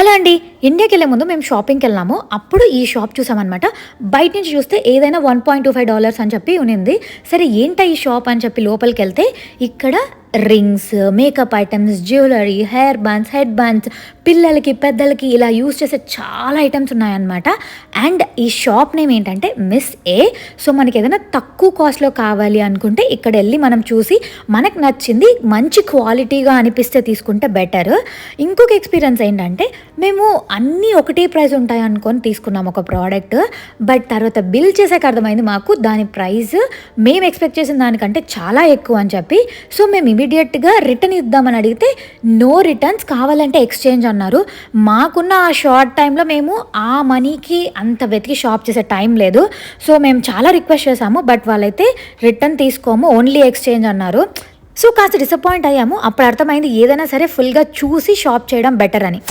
Hello అండి. ఇండియాకెళ్ళే ముందు మేము షాపింగ్‌కెళ్ళాము. అప్పుడు ఈ షాప్ చూసామనమాట. బయట నుంచి చూస్తే ఏదైనా $1.25 అని చెప్పి ఉనింది. సరే ఏంటా ఈ షాప్ అని చెప్పి లోపలికెళ్తే ఇక్కడ rings, makeup items, jewellery, hair bonds, head bonds, పిల్లలకి, పెద్దలకి ఇలా యూజ్ చేసే చాలా ఐటెమ్స్ ఉన్నాయన్నమాట. అండ్ ఈ షాప్ నేమ్ ఏంటంటే మిస్ ఏ. సో మనకేదైనా తక్కువ కాస్ట్‌లో కావాలి అనుకుంటే ఇక్కడెళ్ళి మనం చూసి మనకు నచ్చింది మంచి క్వాలిటీగా అనిపిస్తే తీసుకుంటే బెటర్. ఇంకొక ఎక్స్‌పీరియన్స్ ఏంటంటే మేము అన్నీ ఒకటే ప్రైస్ ఉంటాయి అనుకొని తీసుకున్నాం ఒక ప్రోడక్ట్. బట్ తర్వాత బిల్ చేసాక అర్థమైంది మాకు దాని ప్రైస్ మేము ఎక్స్పెక్ట్ చేసిన దానికంటే చాలా ఎక్కువ అని చెప్పి. సో మేము ఇమీడియట్గా రిటర్న్ ఇద్దామని అడిగితే నో రిటర్న్స్, కావాలంటే ఎక్స్చేంజ్ అన్నారు. మాకున్న ఆ షార్ట్ టైంలో మేము ఆ మనీకి అంత వెతికి షాప్ చేసే టైం లేదు. సో మేము చాలా రిక్వెస్ట్ చేసాము, బట్ వాళ్ళైతే రిటర్న్ తీసుకోము, ఓన్లీ ఎక్స్చేంజ్ అన్నారు. సో కాస్త డిసప్పాయింట్ అయ్యాము. అప్పుడు అర్థమైంది ఏదైనా సరే ఫుల్గా చూసి షాప్ చేయడం బెటర్ అని.